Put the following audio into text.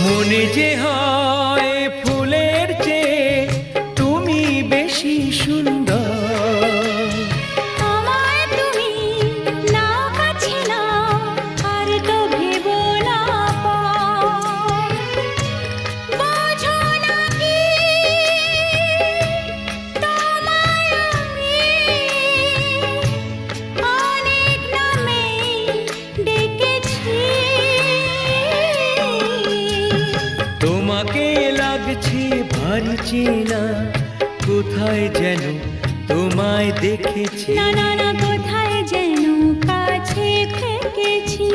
মনে যে হয় ফুলের চেয়ে তুমি বেশি সুন্দর। আমায় তুমি নাও কাছে নাও, আর তো ভেবো না পর। বোঝো না কি তোমায় আমি অনেক নামে ডেকেছি। তোমাকে লাগছে ভারী চেনা, কোথায় যেন তোমায় দেখেছি। না না না, কোথায় যেন কাছে থেকেছি।